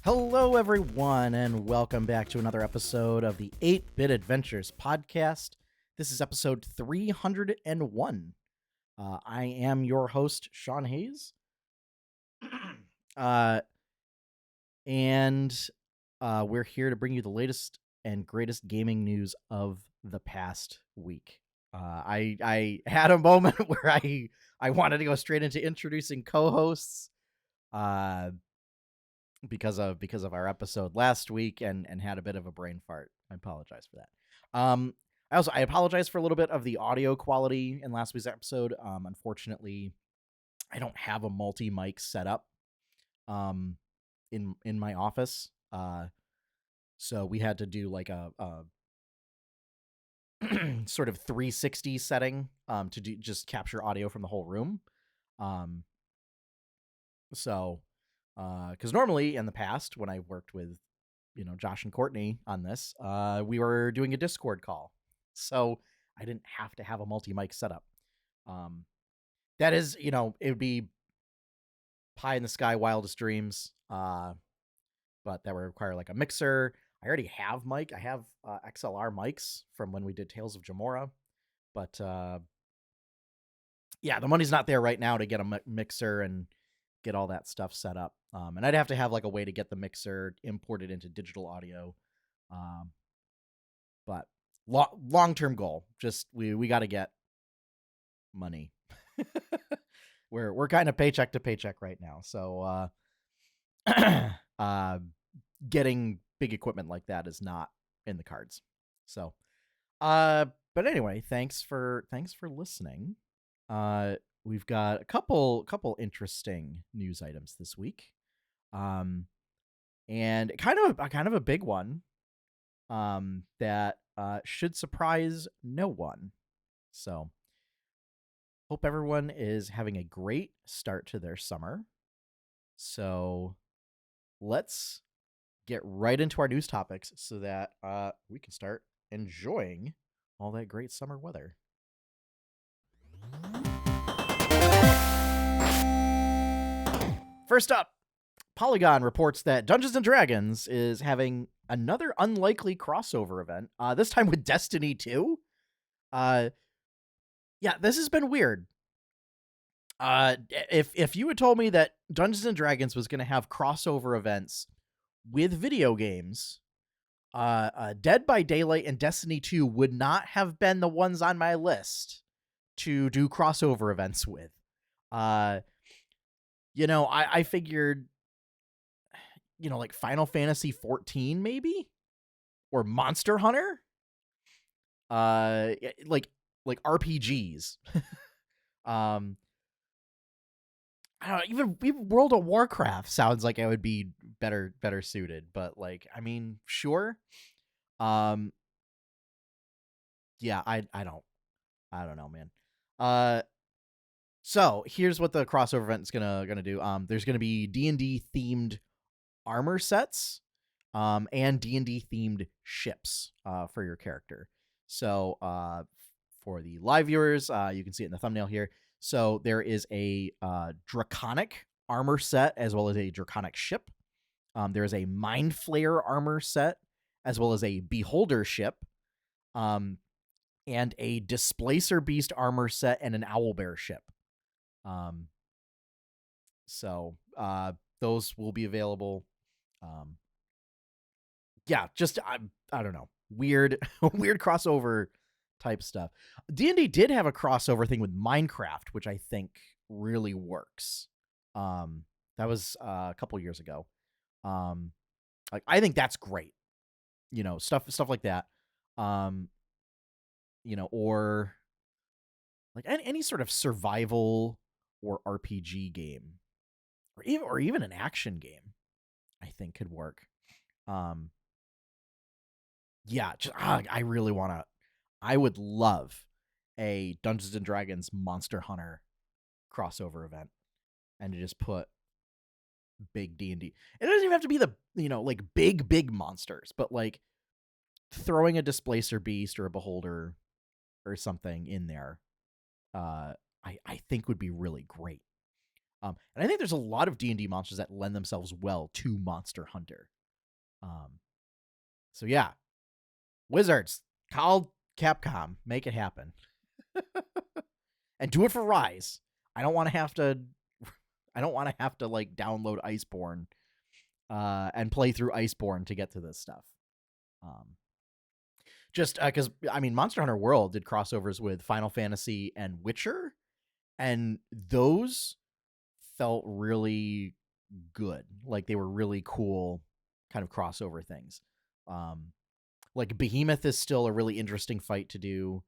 Hello, everyone, and welcome back to another episode of the 8-Bit Adventures podcast. This is episode 301. I am your host, Sean Hayes. And we're here to bring you the latest and greatest gaming news of the past week. I had a moment where I wanted to go straight into introducing co-hosts. Because of our episode last week and had a bit of a brain fart. I apologize for that. I apologize for a little bit of the audio quality in last week's episode. Unfortunately, I don't have a multi-mic setup in my office. So we had to do like a sort of 360 setting to just capture audio from the whole room. Because normally in the past, when I worked with, Josh and Courtney on this, we were doing a Discord call, so I didn't have to have a multi-mic setup. That is, it would be pie in the sky, wildest dreams, but that would require like a mixer. I already have mic. I have XLR mics from when we did Tales of Jamora, but yeah, the money's not there right now to get a mixer and get all that stuff set up. And I'd have to have like a way to get the mixer imported into digital audio. But long-term goal, just we got to get money. We're kind of paycheck to paycheck right now. So getting big equipment like that is not in the cards. So but anyway, thanks for listening. We've got a couple interesting news items this week. And kind of a big one that should surprise no one. So hope everyone is having a great start to their summer. So let's get right into our news topics so that we can start enjoying all that great summer weather. First up, Polygon reports that Dungeons & Dragons is having another unlikely crossover event, this time with Destiny 2. Yeah, this has been weird. If you had told me that Dungeons & Dragons was going to have crossover events with video games, Dead by Daylight and Destiny 2 would not have been the ones on my list to do crossover events with. I figured, like Final Fantasy 14 maybe, or Monster Hunter, like RPGs. I don't know, even World of Warcraft sounds like I would be better suited, but like, I mean, sure. Yeah, I don't know, man. So here's what the crossover event is gonna do. There's gonna be D&D themed armor sets, and D&D themed ships, for your character. So, for the live viewers, you can see it in the thumbnail here. So there is a draconic armor set as well as a draconic ship. There is a mind flayer armor set as well as a beholder ship. And a displacer beast armor set and an owlbear ship. So those will be available. Yeah, just I don't know, weird crossover type stuff. D&D did have a crossover thing with Minecraft, which I think really works. That was a couple years ago. Like, I think that's great. Stuff like that. Or like any sort of survival or RPG game, or even an action game, I think could work. Yeah, I really want to. I would love a Dungeons and Dragons Monster Hunter crossover event, and to just put big D&D. It doesn't even have to be the like big monsters, but like throwing a displacer beast or a beholder or something in there. I think would be really great. And I think there's a lot of D&D monsters that lend themselves well to Monster Hunter. So yeah, Wizards, call Capcom, make it happen, and do it for Rise. I don't want to have to. I don't want to have to like download Iceborne, and play through Iceborne to get to this stuff. Just because I mean, Monster Hunter World did crossovers with Final Fantasy and Witcher, and those felt really good. Like they were really cool, kind of crossover things. Like Behemoth is still a really interesting fight to do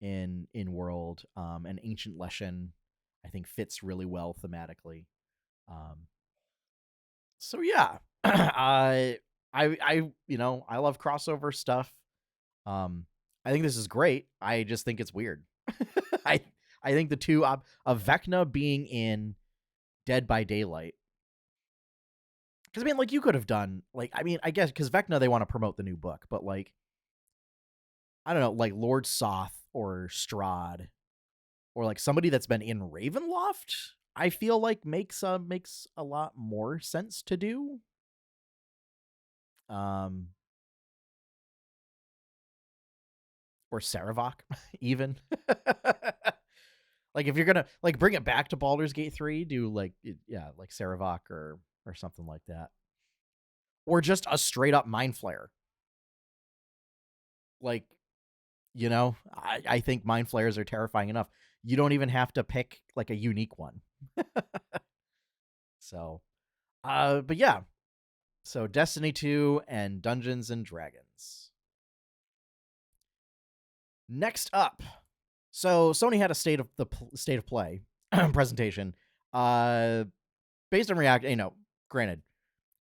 in World. And Ancient Leshen, I think, fits really well thematically. So yeah, I I love crossover stuff. I think this is great. I just think it's weird. I I think the two of Vecna being in Dead by Daylight, because I mean, like you could have done like I guess because Vecna they want to promote the new book, but like I don't know, like Lord Soth or Strahd or like somebody that's been in Ravenloft, I feel like makes a lot more sense to do. Or Saravok, even. Like if you're gonna like bring it back to Baldur's Gate 3, do like like Saravok or something like that, or just a straight up Mind Flayer. Like I think Mind Flayers are terrifying enough. You don't even have to pick like a unique one. So, but yeah. So Destiny 2 and Dungeons and Dragons. Next up, so Sony had a state of play presentation, based on granted,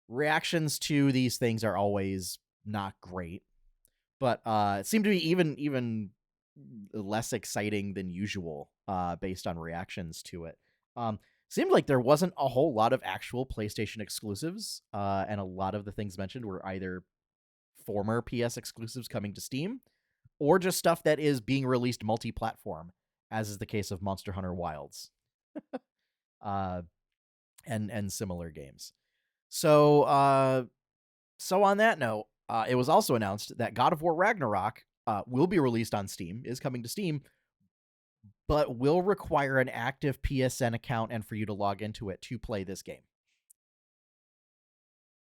reactions to these things are always not great, but it seemed to be even less exciting than usual, based on reactions to it. Seemed like there wasn't a whole lot of actual PlayStation exclusives, and a lot of the things mentioned were either former PS exclusives coming to Steam, or just stuff that is being released multi-platform, as is the case of Monster Hunter Wilds, and similar games. So, so on that note, it was also announced that God of War Ragnarok will be released on Steam, is coming to Steam, but will require an active PSN account and for you to log into it to play this game.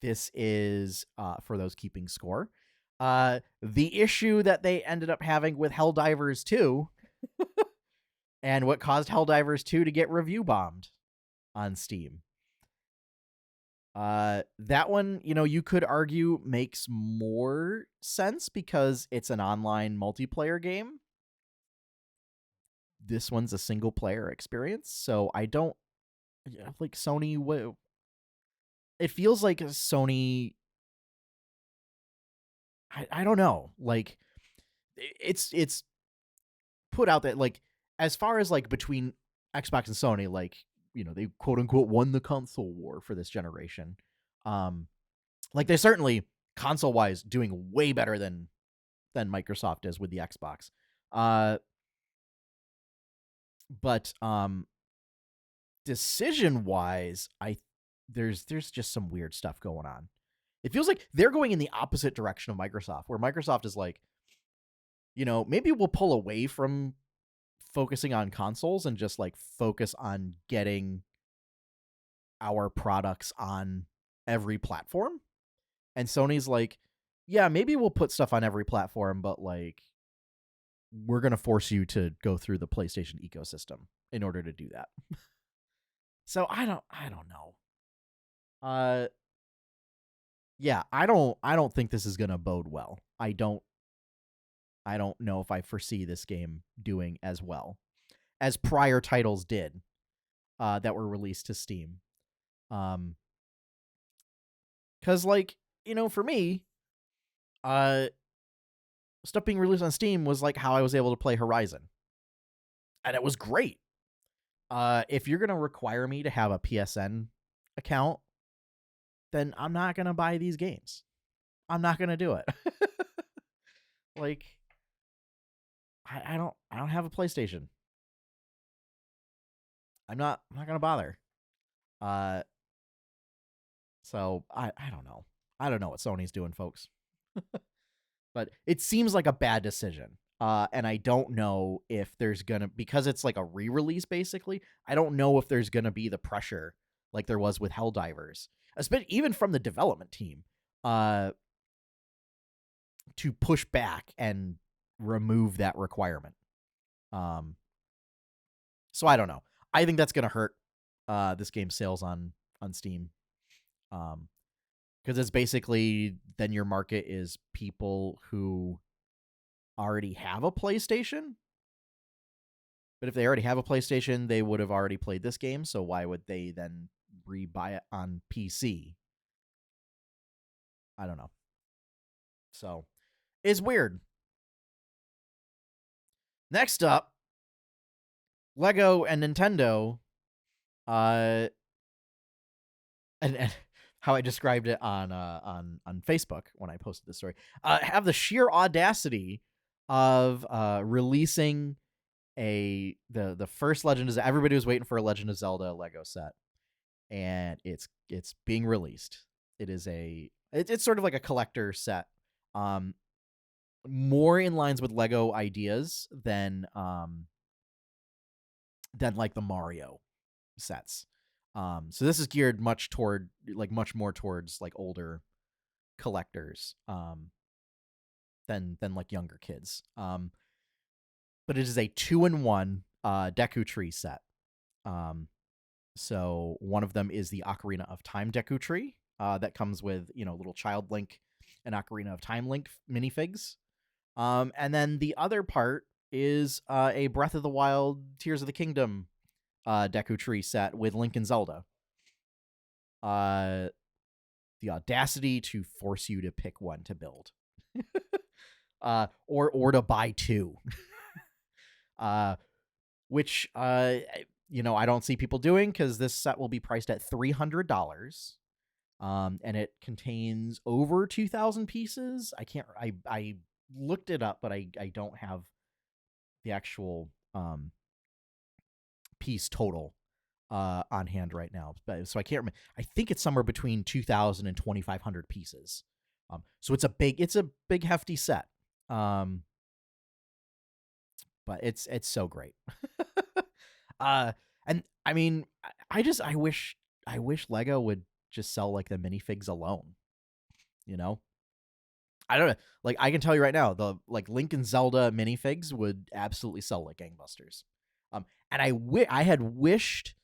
This is, for those keeping score, the issue that they ended up having with Helldivers 2 and what caused Helldivers 2 to get review bombed on Steam. That one, you could argue makes more sense because it's an online multiplayer game. This one's a single player experience, so I don't like Sony. It feels like Sony. I don't know. Like it's put out that like as far as like between Xbox and Sony, like they quote unquote won the console war for this generation. Like they're certainly console wise doing way better than Microsoft is with the Xbox. But decision wise, there's just some weird stuff going on. It feels like they're going in the opposite direction of Microsoft, where Microsoft is like, maybe we'll pull away from focusing on consoles and just like focus on getting our products on every platform. And Sony's like, yeah, maybe we'll put stuff on every platform, but like we're going to force you to go through the PlayStation ecosystem in order to do that. So I don't know. Yeah, I don't think this is going to bode well. I don't know if I foresee this game doing as well as prior titles did, that were released to Steam. Cuz like, for me, stuff being released on Steam was like how I was able to play Horizon. And it was great. If you're going to require me to have a PSN account, then I'm not going to buy these games. I'm not going to do it. Like I don't have a PlayStation. I'm not going to bother. Uh, so I don't know. I don't know what Sony's doing, folks. But it seems like a bad decision. And I don't know if there's gonna, because it's like a re-release basically. I don't know if there's gonna be the pressure like there was with Helldivers, especially even from the development team, uh, to push back and remove that requirement. Um, so I don't know. I think that's gonna hurt this game's sales on Steam. Because it's basically then your market is people who already have a PlayStation. But if they already have a PlayStation, they would have already played this game. So why would they then rebuy it on PC? I don't know. So it's weird. Next up, Lego and Nintendo, uh, and how I described it on Facebook when I posted this story, have the sheer audacity of releasing the first Legend of Zelda. Everybody was waiting for a Legend of Zelda Lego set, and it's being released. It is it's sort of like a collector set, more in lines with Lego ideas than like the Mario sets. So this is geared much more towards like older collectors than like younger kids. But it is a 2-in-1 Deku Tree set. So one of them is the Ocarina of Time Deku Tree that comes with, little Child Link and Ocarina of Time Link minifigs. And then the other part is a Breath of the Wild Tears of the Kingdom Deku Tree set with Link and Zelda. The audacity to force you to pick one to build. Or to buy two. Which I don't see people doing, because this set will be priced at $300. And it contains over 2,000 pieces. I looked it up, but I don't have the actual piece total on hand right now. So I can't remember. I think it's somewhere between 2,000 and 2,500 pieces. So it's a big hefty set. But it's so great. And I mean, I wish Lego would just sell like the minifigs alone. I don't know. Like, I can tell you right now, the like Link and Zelda minifigs would absolutely sell like gangbusters. And I had wished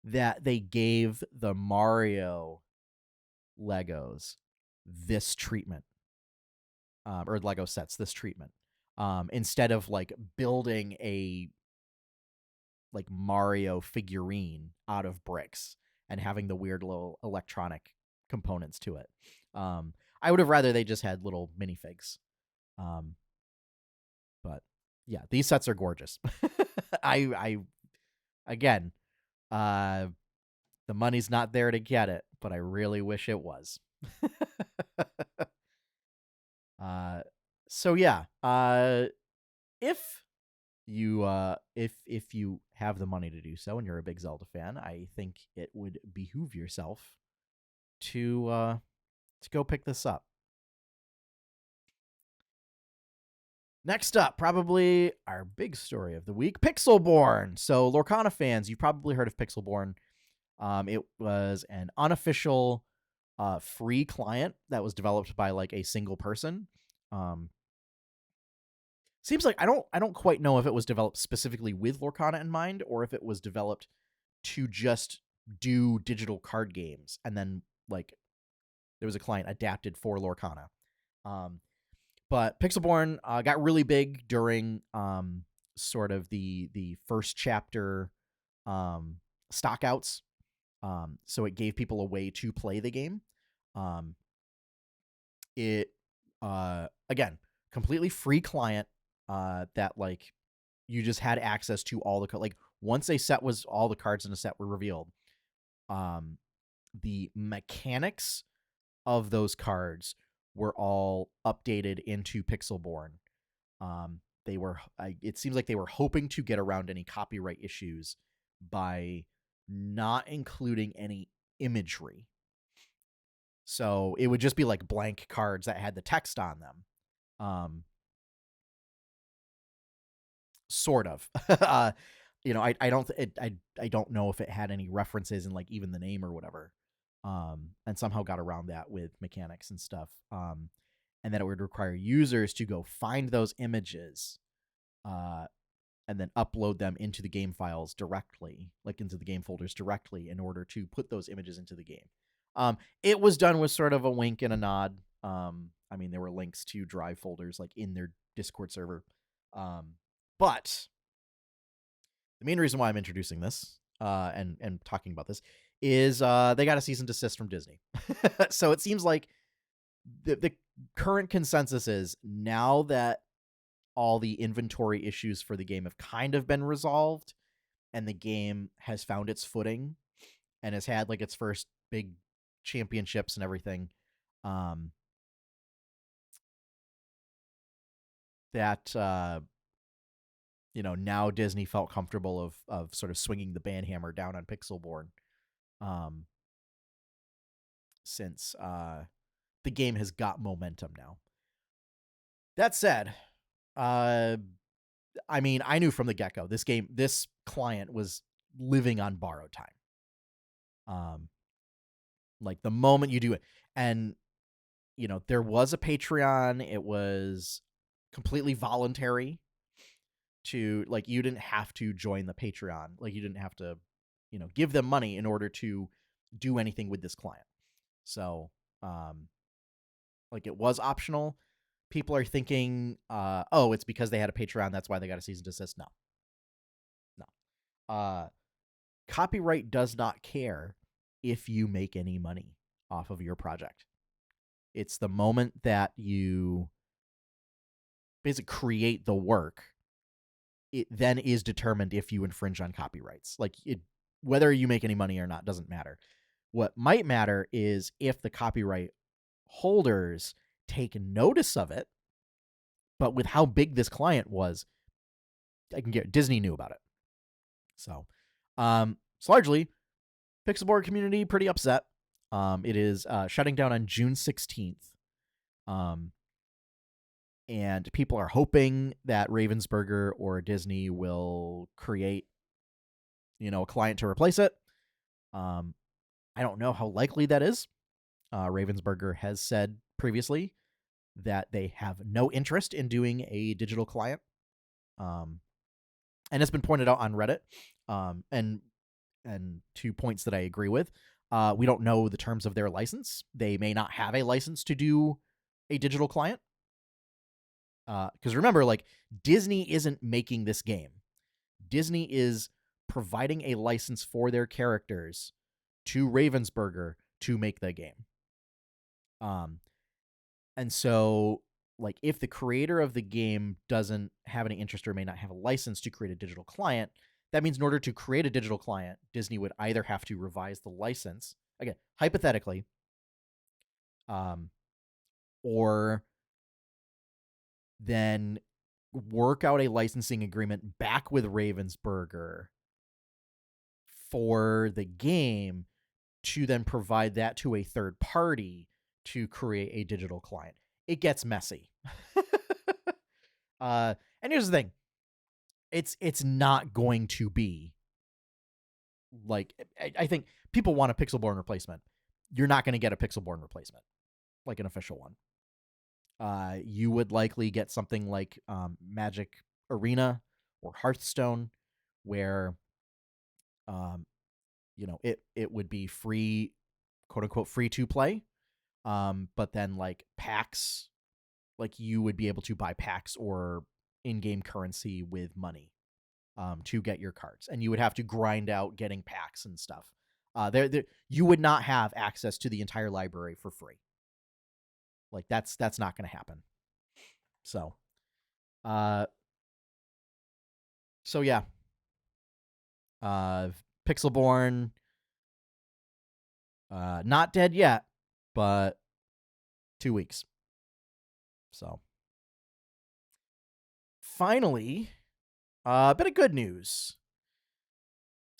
that they gave the Mario Legos this treatment, or Lego sets this treatment, instead of like building a like Mario figurine out of bricks and having the weird little electronic components to it. I would have rather they just had little minifigs. But yeah, these sets are gorgeous. I again, the money's not there to get it, but I really wish it was. So yeah, if you have the money to do so and you're a big Zelda fan, I think it would behoove yourself to go pick this up. Next up, probably our big story of the week, Pixelborn. So Lorcana fans, you've probably heard of Pixelborn. It was an unofficial free client that was developed by like a single person. Seems like I don't quite know if it was developed specifically with Lorcana in mind, or if it was developed to just do digital card games, and then like there was a client adapted for Lorcana. But Pixelborn got really big during sort of the first chapter stockouts. So it gave people a way to play the game. It again, completely free client that like you just had access to all the like once all the cards in a set were revealed. The mechanics of those cards were all updated into Pixelborn. It seems like they were hoping to get around any copyright issues by not including any imagery. So it would just be like blank cards that had the text on them. Sort of. I don't know if it had any references in like even the name or whatever. And somehow got around that with mechanics and stuff. And that it would require users to go find those images, and then upload them into the game files directly, like into the game folders directly, in order to put those images into the game. It was done with sort of a wink and a nod. There were links to drive folders like in their Discord server. But the main reason why I'm introducing this and talking about this is they got a cease and desist from Disney. So it seems like the current consensus is, now that all the inventory issues for the game have kind of been resolved and the game has found its footing and has had like its first big championships and everything, that now Disney felt comfortable of sort of swinging the banhammer down on Pixelborn, since the game has got momentum now. That said, I knew from the get-go this client was living on borrowed time. Like the moment you do it, and there was a Patreon. It was completely voluntary. To like, you didn't have to join the Patreon. Like, you didn't have to, give them money in order to do anything with this client. So, like, it was optional. People are thinking, oh, it's because they had a Patreon, that's why they got a cease and desist. No. Copyright does not care if you make any money off of your project. It's the moment that you basically create the work, it then is determined if you infringe on copyrights. Like, whether you make any money or not doesn't matter. What might matter is if the copyright holders take notice of it. But with how big this client was, I can get Disney knew about it. So, it's largely Pixelborn community pretty upset. It is shutting down on June 16th. And people are hoping that Ravensburger or Disney will create, a client to replace it. I don't know how likely that is. Ravensburger has said previously that they have no interest in doing a digital client. And it's been pointed out on Reddit. And 2 points that I agree with. We don't know the terms of their license. They may not have a license to do a digital client. Because remember, like, Disney isn't making this game. Disney is providing a license for their characters to Ravensburger to make the game. And so, like, if the creator of the game doesn't have any interest or may not have a license to create a digital client, that means in order to create a digital client, Disney would either have to revise the license, again, hypothetically, or then work out a licensing agreement back with Ravensburger for the game to then provide that to a third party to create a digital client. It gets messy. And here's the thing. It's not going to be like, I think people want a Pixelborn replacement. You're not going to get a Pixelborn replacement, like an official one. You would likely get something like Magic Arena or Hearthstone, where it would be free, quote unquote, free to play. But then like packs, like you would be able to buy packs or in-game currency with money to get your cards, and you would have to grind out getting packs and stuff. There you would not have access to the entire library for free. Like, that's not going to happen. So, yeah. Pixelborn, not dead yet, but 2 weeks. So, finally, a bit of good news.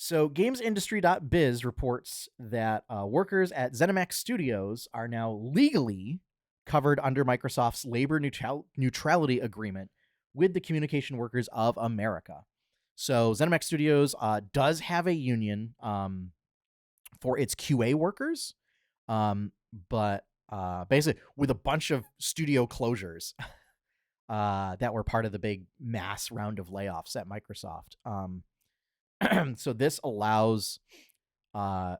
So, GamesIndustry.biz reports that workers at ZeniMax Studios are now legally covered under Microsoft's labor neutrality agreement with the Communication Workers of America. So, ZeniMax Studios does have a union for its QA workers, but basically with a bunch of studio closures that were part of the big mass round of layoffs at Microsoft. So this allows, other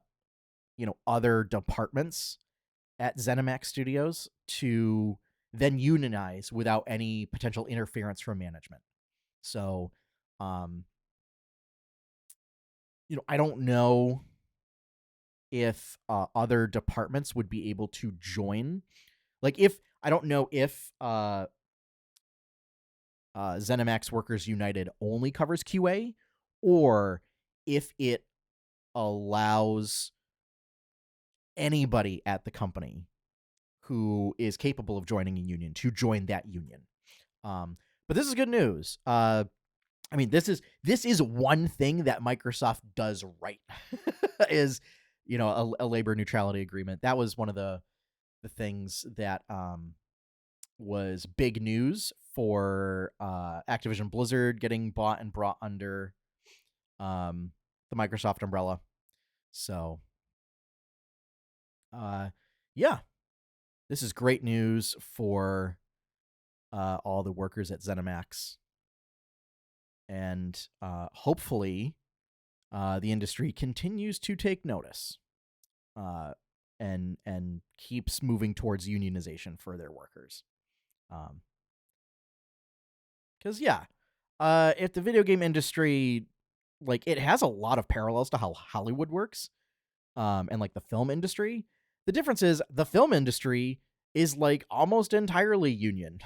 departments at ZeniMax Studios to then unionize without any potential interference from management. So, I don't know if other departments would be able to join. Like, I don't know if ZeniMax Workers United only covers QA, or if it allows anybody at the company who is capable of joining a union to join that union. But this is good news. This is one thing that Microsoft does right is, a labor neutrality agreement. That was one of the things that was big news for Activision Blizzard getting bought and brought under the Microsoft umbrella. So, yeah, this is great news for all the workers at ZeniMax. And hopefully the industry continues to take notice and keeps moving towards unionization for their workers. Because, if the video game industry, like, it has a lot of parallels to how Hollywood works, and like the film industry. The difference is the film industry is like almost entirely union.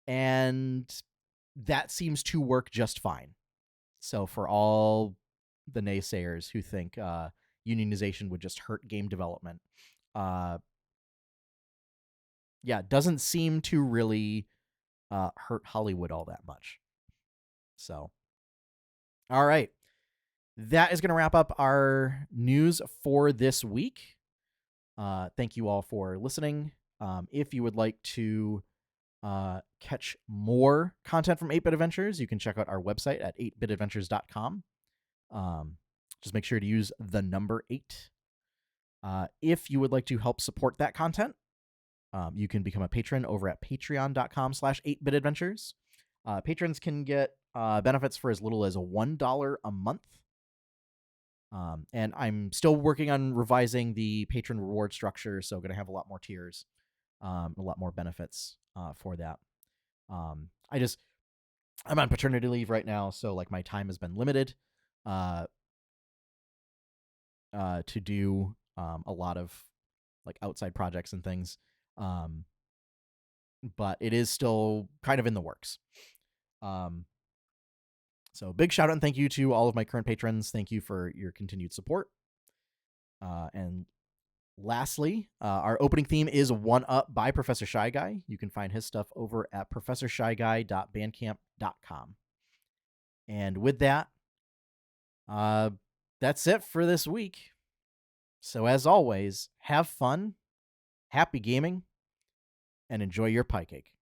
And that seems to work just fine. So for all the naysayers who think unionization would just hurt game development, doesn't seem to really hurt Hollywood all that much. So, all right. That is going to wrap up our news for this week. Thank you all for listening. If you would like to catch more content from 8-Bit Adventures, you can check out our website at 8bitadventures.com. Just make sure to use the number 8. If you would like to help support that content, you can become a patron over at patreon.com/8bitadventures. Patrons can get benefits for as little as $1 a month. And I'm still working on revising the patron reward structure, so going to have a lot more tiers, a lot more benefits for that. I'm on paternity leave right now, so like my time has been limited to do a lot of like outside projects and things. But it is still kind of in the works. So big shout out and thank you to all of my current patrons. Thank you for your continued support. And lastly, our opening theme is One Up by Professor Shy Guy. You can find his stuff over at professorshyguy.bandcamp.com. And with that, that's it for this week. So as always, have fun, happy gaming, and enjoy your pie cake.